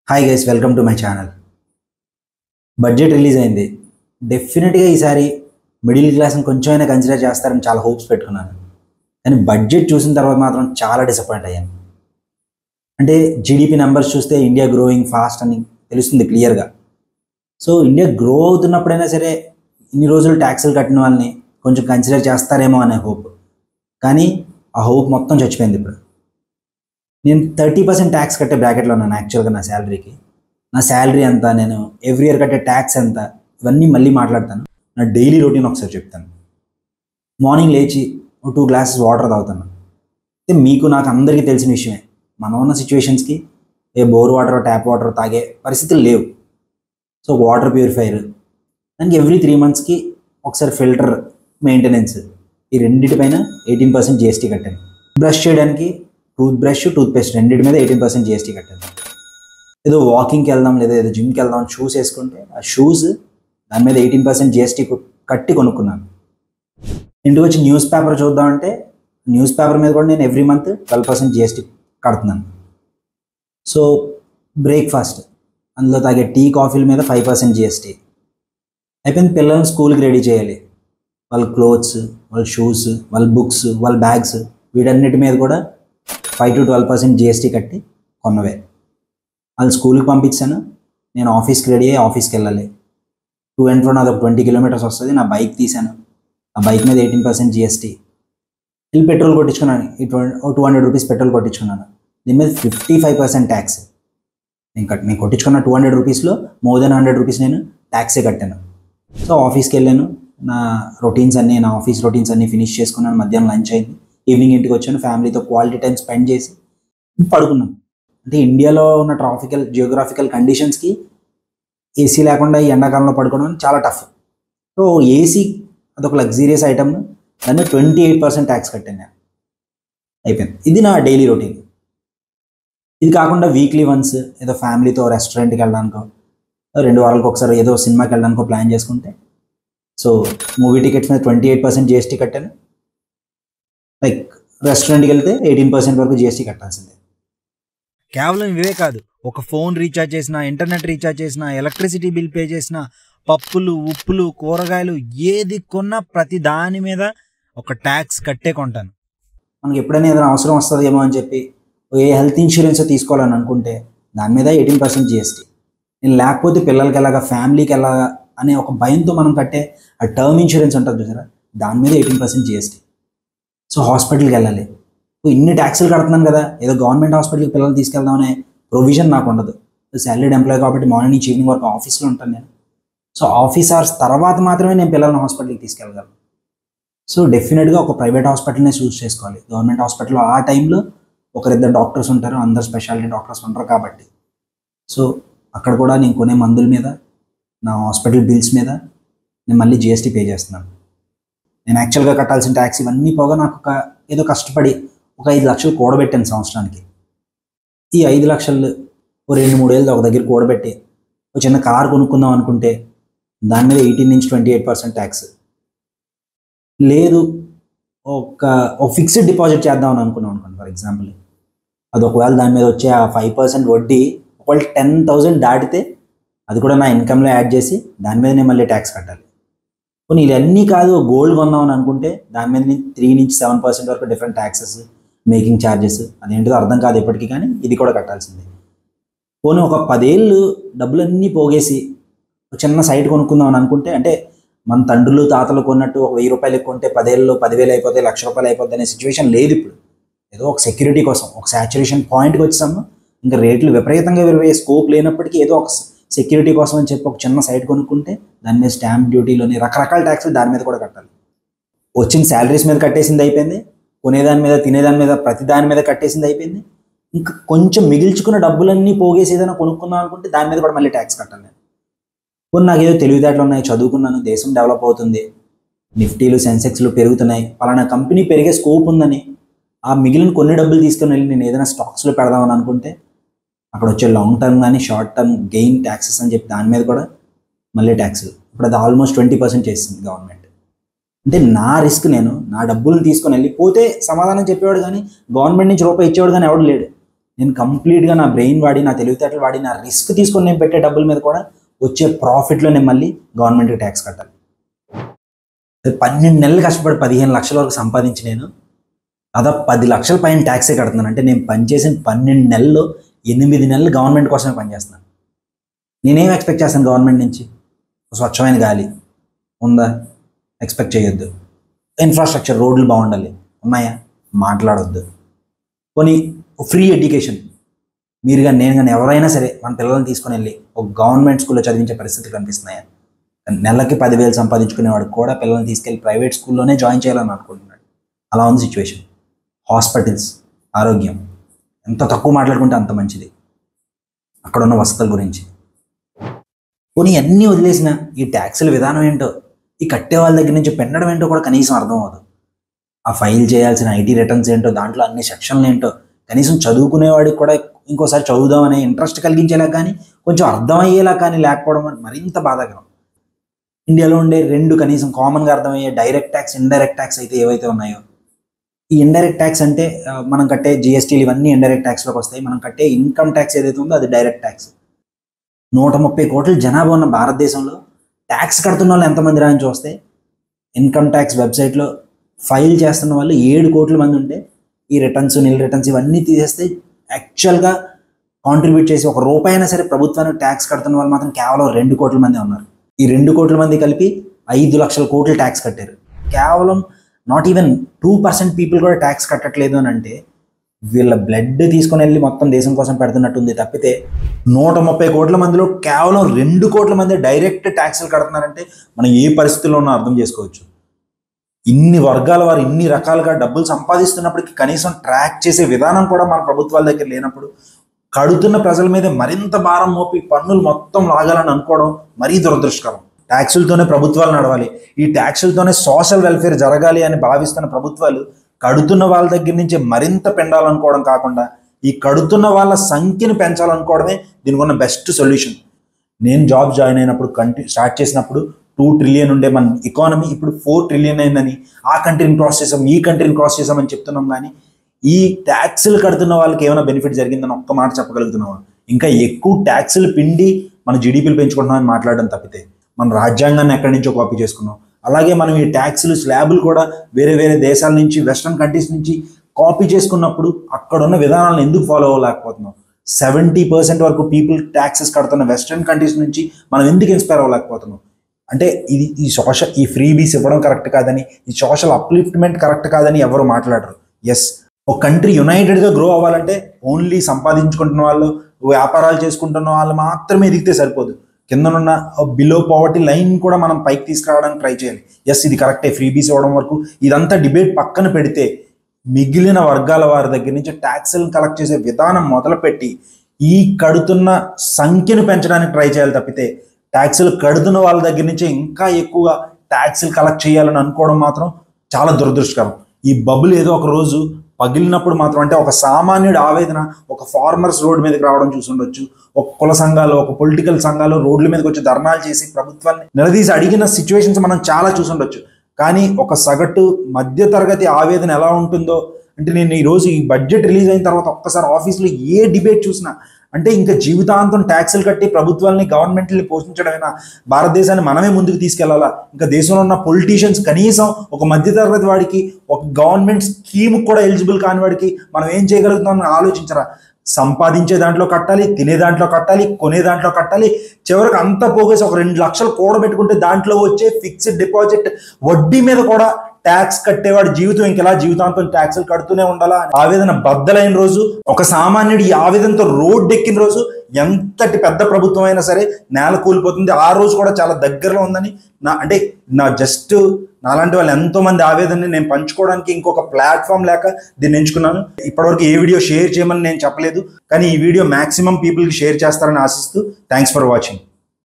Hi guys, welcome to my channel. Budget release అయింది. డెఫినెట్గా ఈసారి మిడిల్ క్లాస్ని కొంచెమైనా కన్సిడర్ చేస్తారని చాలా హోప్స్ పెట్టుకున్నాను. కానీ బడ్జెట్ చూసిన తర్వాత మాత్రం చాలా డిసప్పాయింట్ అయ్యాను. అంటే జీడిపి నెంబర్స్ చూస్తే ఇండియా గ్రోయింగ్ ఫాస్ట్ అని తెలుస్తుంది క్లియర్గా. సో ఇండియా గ్రో అవుతున్నప్పుడైనా సరే ఇన్ని రోజులు ట్యాక్సులు కట్టిన వాళ్ళని కొంచెం కన్సిడర్ చేస్తారేమో అనే హోప్. కానీ ఆ హోప్ మొత్తం చచ్చిపోయింది. ఇప్పుడు నేను 30% ట్యాక్స్ కట్టే బ్రాకెట్లో ఉన్నాను. యాక్చువల్గా నా శాలరీకి, నా శాలరీ ఎంత, నేను ఎవ్రీ ఇయర్ కట్టే ట్యాక్స్ ఎంత, ఇవన్నీ మళ్ళీ మాట్లాడతాను. నా డైలీ రొటీన్ ఒకసారి చెప్తాను. మార్నింగ్ లేచి 2 గ్లాసెస్ వాటర్ తాగుతాను. అయితే మీకు నాకు అందరికీ తెలిసిన విషయమే, మనం ఉన్న సిచ్యువేషన్స్కి ఏ బోర్ వాటర్ ట్యాప్ వాటర్ తాగే పరిస్థితులు లేవు. సో వాటర్ ప్యూరిఫైయర్, దానికి ఎవ్రీ 3 మంత్స్కి ఒకసారి ఫిల్టర్ మెయింటెనెన్స్, ఈ రెండింటిపైన 18% జిఎస్టీ కట్టాను. బ్రష్ చేయడానికి టూత్ బ్రష్, టూత్ పేస్ట్ రెండింటి మీద 18% జిఎస్టీ కట్టాను. ఏదో వాకింగ్కి వెళ్దాం లేదా ఏదో జిమ్కి వెళ్దాం షూస్ వేసుకుంటే ఆ షూస్ దాని మీద 18% జిఎస్టీ కట్టి కొనుక్కున్నాను. ఇంటికి వచ్చి న్యూస్ పేపర్ చూద్దామంటే న్యూస్ పేపర్ మీద కూడా నేను ఎవ్రీ మంత్ 12% జిఎస్టీ కడుతున్నాను. సో బ్రేక్ఫాస్ట్, అందులో తాగే టీ కాఫీల మీద 5% జిఎస్టీ అయిపోయింది. పిల్లల్ని స్కూల్కి రెడీ చేయాలి, వాళ్ళ క్లోత్స్, వాళ్ళ షూస్, వాళ్ళ బుక్స్, వాళ్ళ బ్యాగ్స్, వీటన్నిటి మీద కూడా 5 to 12% జిఎస్టీ కట్టి కొన్నవే. వాళ్ళు స్కూల్కి పంపించాను, నేను ఆఫీస్కి రెడీ అయ్యి ఆఫీస్కి వెళ్ళాలి. టూ అండ్ ఫ్రో నాది ఒక 20 కిలోమీటర్స్ వస్తుంది. నా బైక్ తీశాను, ఆ బైక్ మీద 18% జిఎస్టీ. వెళ్ళి పెట్రోల్ కొట్టించుకున్నాను, 200 రూపీస్ పెట్రోల్ కొట్టించుకున్నాను. దీని మీద 55% ట్యాక్స్. నేను కొట్టించుకున్న 200 రూపీస్లో మోర్ దెన్ 100 రూపీస్ నేను ట్యాక్సే కట్టాను. సో ఆఫీస్కి వెళ్ళాను, నా ఆఫీస్ రొటీన్స్ అన్నీ ఫినిష్ చేసుకున్నాను. మధ్యాహ్నం లంచ్ అయింది, ఈవినింగ్ ఇంటికి వచ్చాను, ఫ్యామిలీతో క్వాలిటీ టైం స్పెండ్ చేసి పడుకున్నాను. అంటే ఇండియాలో ఉన్న జియోగ్రాఫికల్ కండిషన్స్కి ఏసీ లేకుండా ఈ ఎండాకాలంలో పడుకోవడం చాలా టఫ్. సో ఏసీ అదొక లగ్జీరియస్ ఐటమ్, దాన్ని 28% ట్యాక్స్ కట్టాను నేను. అయిపోయింది. ఇది నా డైలీ రొటీన్. ఇది కాకుండా వీక్లీ వన్స్ ఏదో ఫ్యామిలీతో రెస్టారెంట్కి వెళ్ళడానికో, 2 వారాలకు ఒకసారి ఏదో సినిమాకి వెళ్ళడానికో ప్లాన్ చేసుకుంటే, సో మూవీ టికెట్స్ మీద 28% జిఎస్టీ కట్టాను. లైక్ రెస్టారెంట్కి వెళ్తే 18% వరకు జిఎస్టీ కట్టాల్సిందే. కేవలం ఇవే కాదు, ఒక ఫోన్ రీఛార్జ్ చేసినా, ఇంటర్నెట్ రీఛార్జ్ చేసినా, ఎలక్ట్రిసిటీ బిల్ పే చేసినా, పప్పులు, ఉప్పులు, కూరగాయలు ఏది కొన్నా ప్రతి దాని మీద ఒక ట్యాక్స్ కట్టే కొంటాను. మనకి ఎప్పుడైనా ఏదైనా అవసరం వస్తుందేమో అని చెప్పి ఏ హెల్త్ ఇన్సూరెన్స్ తీసుకోవాలని అనుకుంటే దాని మీద 18% జిఎస్టీ. నేను లేకపోతే పిల్లలకి ఎలాగా, ఫ్యామిలీకి ఎలాగా అనే ఒక భయంతో మనం కట్టే ఆ టర్మ్ ఇన్సూరెన్స్ ఉంటుంది చూసారా, దాని మీద 18% జిఎస్టీ. సో హాస్పిటల్కి వెళ్ళాలి, ఇన్ని ట్యాక్సులు కడుతున్నాను కదా, ఏదో గవర్నమెంట్ హాస్పిటల్కి పిల్లలు తీసుకెళ్దామనే ప్రొవిజన్ నాకు ఉండదు. శాలరీడ్ ఎంప్లాయ్ కాబట్టి మార్నింగ్ నుంచి ఈవినింగ్ వరకు ఆఫీస్లో ఉంటాను నేను. సో ఆఫీస్ అవర్స్ తర్వాత మాత్రమే నేను పిల్లల్ని హాస్పిటల్కి తీసుకెళ్ళగలను. సో డెఫినెట్గా ఒక ప్రైవేట్ హాస్పిటల్నే చూస్ చేసుకోవాలి. గవర్నమెంట్ హాస్పిటల్లో ఆ టైంలో 1-2 డాక్టర్స్ ఉంటారు, అందరు స్పెషాలిటీ డాక్టర్స్ ఉంటారు కాబట్టి. సో అక్కడ కూడా నేను కొనే మందుల మీద, నా హాస్పిటల్ బిల్స్ మీద నేను మళ్ళీ జిఎస్టీ పే చేస్తున్నాను. నేను యాక్చువల్గా కట్టాల్సిన ట్యాక్స్ ఇవన్నీ పోగా నాకు ఏదో కష్టపడి ఒక 5 లక్షలు కూడబెట్టాను సంవత్సరానికి. ఈ 5 లక్షలు 2-3 ఏళ్ళు ఒక దగ్గర కూడబెట్టి ఒక చిన్న కారు కొనుక్కుందాం అనుకుంటే దాని మీద 18 నుంచి 28% ట్యాక్స్. లేదు ఒక ఫిక్స్డ్ డిపాజిట్ చేద్దామని అనుకున్నాం అనుకోండి ఫర్ ఎగ్జాంపుల్, అది ఒకవేళ దాని మీద వచ్చే ఆ 5% వడ్డీ ఒకవేళ 10,000 దాటితే అది కూడా నా ఇన్కమ్లో యాడ్ చేసి దాని మీద నేను మళ్ళీ ట్యాక్స్ కట్టాలి. కొన్ని ఇవన్నీ కాదు, గోల్డ్ కొందామని అనుకుంటే దాని మీద 3 నుంచి 7% వరకు డిఫరెంట్ ట్యాక్సెస్, మేకింగ్ ఛార్జెస్, అదేంటిదో అర్థం కాదు ఎప్పటికీ, కానీ ఇది కూడా కట్టాల్సిందే. పోనీ ఒక 10 ఏళ్ళు డబ్బులన్నీ పోగేసి ఒక చిన్న సైట్ కొనుక్కుందామని అనుకుంటే, అంటే మన తండ్రులు తాతలు కొన్నట్టు ఒక 1000 రూపాయలు కొంటే 10 ఏళ్ళలో 10,000 అయిపోతాయి, 1,00,000 రూపాయలు అయిపోద్ది అనే సిచ్యువేషన్ లేదు ఇప్పుడు. ఏదో ఒక సెక్యూరిటీ కోసం ఒక సాచురేషన్ పాయింట్కి వచ్చాము, ఇంకా రేట్లు విపరీతంగా పెరిగే స్కోప్ లేనప్పటికీ ఏదో ఒక సెక్యూరిటీ కోసం అని చెప్పి ఒక చిన్న సైట్ కొనుక్కుంటే దాని మీద స్టాంప్ డ్యూటీలోని రకరకాల ట్యాక్స్లు దాని మీద కూడా కట్టాలి. వచ్చిన శాలరీస్ మీద కట్టేసింది అయిపోయింది, కొనేదాని మీద, తినేదాని మీద, ప్రతి దాని మీద కట్టేసింది అయిపోయింది. ఇంకా కొంచెం మిగిల్చుకున్న డబ్బులన్నీ పోగేసి ఏదైనా కొనుక్కుందాం అనుకుంటే దాని మీద కూడా మళ్ళీ ట్యాక్స్ కట్టాలి నేను. కొన్ని నాకు ఏదో తెలివితేటలు ఉన్నాయి, చదువుకున్నాను, దేశం డెవలప్ అవుతుంది, నిఫ్టీలు సెన్సెక్స్లు పెరుగుతున్నాయి, పలానా కంపెనీ పెరిగే స్కోప్ ఉందని ఆ మిగిలిన కొన్ని డబ్బులు తీసుకుని వెళ్ళి నేను ఏదైనా స్టాక్స్లో పెడదామని అనుకుంటే అక్కడ వచ్చే లాంగ్ టర్మ్ కానీ షార్ట్ టర్మ్ గెయిన్ ట్యాక్సెస్ అని చెప్పి దాని మీద కూడా మళ్ళీ ట్యాక్స్లు. ఇప్పుడు అది ఆల్మోస్ట్ 20% చేస్తుంది గవర్నమెంట్. అంటే నా రిస్క్, నేను నా డబ్బులను తీసుకొని వెళ్ళి పోతే సమాధానం చెప్పేవాడు కానీ గవర్నమెంట్ నుంచి రూపాయి ఇచ్చేవాడు కానీ ఎవడు లేడు. నేను కంప్లీట్గా నా బ్రెయిన్ వాడి, నా తెలివితేటలు వాడి, నా రిస్క్ తీసుకొని నేను పెట్టే డబ్బుల మీద కూడా వచ్చే ప్రాఫిట్లో నేను మళ్ళీ గవర్నమెంట్కి ట్యాక్స్ కట్టాలి. 12 నెలలు కష్టపడి 15 లక్షల వరకు సంపాదించి నేను దాదాపు 10 లక్షల పైన ట్యాక్సే కడుతున్నాను. అంటే నేను పనిచేసిన 12 నెలల్లో 8 నెలలు గవర్నమెంట్ కోసమే పనిచేస్తున్నాను. నేనేం ఎక్స్పెక్ట్ చేస్తాను గవర్నమెంట్ నుంచి? స్వచ్ఛమైన గాలి ఉందా? ఎక్స్పెక్ట్ చేయొద్దు. ఇన్ఫ్రాస్ట్రక్చర్, రోడ్లు బాగుండాలి, ఉన్నాయా? మాట్లాడొద్దు. కొన్ని ఫ్రీ ఎడ్యుకేషన్, మీరు కానీ నేను కానీ ఎవరైనా సరే మన పిల్లల్ని తీసుకుని వెళ్ళి ఒక గవర్నమెంట్ స్కూల్లో చదివించే పరిస్థితులు కనిపిస్తున్నాయా? నెలకి 10,000 సంపాదించుకునేవాడు కూడా పిల్లల్ని తీసుకెళ్ళి ప్రైవేట్ స్కూల్లోనే జాయిన్ చేయాలని అనుకుంటున్నాడు. అలా ఉంది సిచ్యువేషన్. హాస్పిటల్స్, ఆరోగ్యం ఎంత తక్కువ మాట్లాడుకుంటే అంత మంచిది. అక్కడ ఉన్న వసతుల గురించి పోనీ అన్నీ వదిలేసిన ఈ ట్యాక్సుల విధానం ఏంటో, ఈ కట్టే వాళ్ళ దగ్గర నుంచి పెండడం ఏంటో కూడా కనీసం అర్థం అవ్వదు. ఆ ఫైల్ చేయాల్సిన ఐటీ రిటర్న్స్ ఏంటో, దాంట్లో అన్ని సెక్షన్లు ఏంటో కనీసం చదువుకునేవాడికి కూడా ఇంకోసారి చదువుదామనే ఇంట్రెస్ట్ కలిగించేలా కానీ కొంచెం అర్థమయ్యేలా కానీ లేకపోవడం మరింత బాధాకరం. ఇండియాలో ఉండే 2 కనీసం కామన్గా అర్థమయ్యే డైరెక్ట్ ట్యాక్స్, ఇండైరెక్ట్ ట్యాక్స్ అయితే ఏవైతే ఉన్నాయో, ఈ ఇండైరెక్ట్ ట్యాక్స్ అంటే మనం కట్టే జిఎస్టీలు ఇవన్నీ ఇండైరెక్ట్ ట్యాక్స్లోకి వస్తాయి. మనం కట్టే ఇన్కమ్ ట్యాక్స్ ఏదైతే ఉందో అది డైరెక్ట్ ట్యాక్స్. 130 కోట్ల జనాభా ఉన్న భారతదేశంలో ట్యాక్స్ కడుతున్న వాళ్ళు ఎంతమంది రాని చూస్తే ఇన్కమ్ ట్యాక్స్ వెబ్సైట్లో ఫైల్ చేస్తున్న వాళ్ళు 7 కోట్ల మంది ఉంటే, ఈ రిటర్న్స్, నిల్ రిటర్న్స్ ఇవన్నీ తీసేస్తే యాక్చువల్గా కాంట్రిబ్యూట్ చేసి ₹1 అయినా సరే ప్రభుత్వానికి ట్యాక్స్ కడుతున్న వాళ్ళు మాత్రం కేవలం 2 కోట్ల మంది ఉన్నారు. ఈ 2 కోట్ల మంది కలిపి 5 లక్షల కోట్లు ట్యాక్స్ కట్టారు. కేవలం నాట్ ఈవెన్ 2% పీపుల్ కూడా ట్యాక్స్ కట్టట్లేదు అని అంటే వీళ్ళ బ్లడ్ తీసుకొని వెళ్ళి మొత్తం దేశం కోసం పెడుతున్నట్టుంది తప్పితే 130 కోట్ల మందిలో కేవలం 2 కోట్ల మంది డైరెక్ట్ ట్యాక్స్లు కడుతున్నారంటే మనం ఏ పరిస్థితుల్లో ఉన్నా అర్థం చేసుకోవచ్చు. ఇన్ని వర్గాల వారు ఇన్ని రకాలుగా డబ్బులు సంపాదిస్తున్నప్పటికీ కనీసం ట్రాక్ చేసే విధానం కూడా మన ప్రభుత్వాల దగ్గర లేనప్పుడు కడుతున్న ప్రజల మీద మరింత భారం మోపి పన్నులు మొత్తం లాగాలని అనుకోవడం మరీ దురదృష్టకరం. ట్యాక్సులతోనే ప్రభుత్వాలు నడవాలి, ఈ ట్యాక్సులతోనే సోషల్ వెల్ఫేర్ జరగాలి అని భావిస్తున్న ప్రభుత్వాలు కడుతున్న వాళ్ళ దగ్గర నుంచి మరింత పెండాలనుకోవడం కాకుండా ఈ కడుతున్న వాళ్ళ సంఖ్యను పెంచాలనుకోవడమే దీనికి ఉన్న బెస్ట్ సొల్యూషన్. నేను జాబ్ జాయిన్ అయినప్పుడు స్టార్ట్ చేసినప్పుడు 2 ట్రిలియన్ ఉండే మన ఎకానమీ ఇప్పుడు 4 ట్రిలియన్ అయిందని, ఆ కంట్రీని క్రాస్ చేసాం, ఈ కంట్రీని క్రాస్ చేసామని చెప్తున్నాం. కానీ ఈ ట్యాక్సులు కడుతున్న వాళ్ళకి ఏమైనా బెనిఫిట్ జరిగిందని ఒక్క మాట చెప్పగలుగుతున్నామా? ఇంకా ఎక్కువ ట్యాక్సులు పిండి మన జీడిపీలు పెంచుకుంటున్నామని మాట్లాడడం తప్పితే మన రాజ్యాంగాన్ని ఎక్కడి నుంచో కాపీ చేసుకున్నాం. అలాగే మనం ఈ ట్యాక్సులు స్లాబులు కూడా వేరే వేరే దేశాల నుంచి, వెస్ట్రన్ కంట్రీస్ నుంచి కాపీ చేసుకున్నప్పుడు అక్కడ ఉన్న విధానాలను ఎందుకు ఫాలో అవ్వలేకపోతున్నాం? 70% వరకు పీపుల్ ట్యాక్సెస్ కడుతున్న వెస్ట్రన్ కంట్రీస్ నుంచి మనం ఎందుకు ఇన్స్పైర్ అవ్వలేకపోతున్నాం? అంటే ఈ ఫ్రీబీస్ ఇవ్వడం కరెక్ట్ కాదని, ఈ సోషల్ అప్లిఫ్ట్మెంట్ కరెక్ట్ కాదని ఎవరు మాట్లాడరు. ఎస్, ఒక కంట్రీ యునైటెడ్గా గ్రో అవ్వాలంటే ఓన్లీ సంపాదించుకుంటున్న వాళ్ళు, వ్యాపారాలు చేసుకుంటున్న వాళ్ళు మాత్రమే ఎదిగితే సరిపోదు. కిందనున్న బిలో పావర్టీ లైన్ కూడా మనం పైకి తీసుకురావడానికి ట్రై చేయాలి. ఎస్, ఇది కరెక్టే, ఫ్రీబీస్ ఇవ్వడం వరకు ఇదంతా డిబేట్ పక్కన పెడితే మిగిలిన వర్గాల వారి దగ్గర నుంచి ట్యాక్స్లను కలెక్ట్ చేసే విధానం మొదలుపెట్టి ఈ కడుతున్న సంఖ్యను పెంచడానికి ట్రై చేయాలి తప్పితే ట్యాక్సులు కడుతున్న వాళ్ళ దగ్గర నుంచి ఇంకా ఎక్కువగా ట్యాక్సులు కలెక్ట్ చేయాలని అనుకోవడం మాత్రం చాలా దురదృష్టకరం. ఈ బబుల్ ఏదో ఒక రోజు పగిలినప్పుడు మాత్రం, అంటే ఒక సామాన్యుడి ఆవేదన ఒక ఫార్మర్స్ రోడ్డు మీదకి రావడం చూసుండొచ్చు, ఒక కుల సంఘాలు, ఒక పొలిటికల్ సంఘాలు రోడ్ల మీదకి వచ్చి ధర్నాలు చేసి ప్రభుత్వాన్ని నిలదీసి అడిగిన సిచ్యువేషన్స్ మనం చాలా చూసుండొచ్చు. కానీ ఒక సగటు మధ్యతరగతి ఆవేదన ఎలా ఉంటుందో అంటే, నేను ఈరోజు ఈ బడ్జెట్ రిలీజ్ అయిన తర్వాత ఒక్కసారి ఆఫీస్లో ఏ డిబేట్ చూసినా అంటే ఇంకా జీవితాంతం ట్యాక్సులు కట్టి ప్రభుత్వాలని, గవర్నమెంట్ని పోషించడమైనా, భారతదేశాన్ని మనమే ముందుకు తీసుకెళ్లాలా? ఇంకా దేశంలో ఉన్న పొలిటీషియన్స్ కనీసం ఒక మధ్యతరగతి వాడికి, ఒక గవర్నమెంట్ స్కీమ్ కూడా ఎలిజిబుల్ కాని వాడికి మనం ఏం చేయగలుగుతామని ఆలోచించరా? సంపాదించే దాంట్లో కట్టాలి, తినే దాంట్లో కట్టాలి, కొనే దాంట్లో కట్టాలి, చివరికి అంతా పోగేసి ఒక 2 లక్షలు కూడబెట్టుకుంటే దాంట్లో వచ్చే ఫిక్స్డ్ డిపాజిట్ వడ్డీ మీద కూడా ట్యాక్స్ కట్టేవాడి జీవితం ఇంకెలా జీవితాంతం ట్యాక్సులు కడుతూనే ఉండాలా? ఆవేదన బద్దలైన రోజు, ఒక సామాన్యుడు ఈ ఆవేదనతో రోడ్డు ఎక్కిన రోజు ఎంతటి పెద్ద ప్రభుత్వం అయినా సరే నేల కూలిపోతుంది. ఆ రోజు కూడా చాలా దగ్గరలో ఉందని నాలాంటి వాళ్ళు ఎంతో మంది ఆవేదనని నేను పంచుకోవడానికి ఇంకొక ప్లాట్ఫామ్ లేక దీన్ని ఎంచుకున్నాను. ఇప్పటివరకు ఏ వీడియో షేర్ చేయమని నేను చెప్పలేదు, కానీ ఈ వీడియో మాక్సిమం పీపుల్కి షేర్ చేస్తారని ఆశిస్తూ థ్యాంక్స్ ఫర్ వాచింగ్.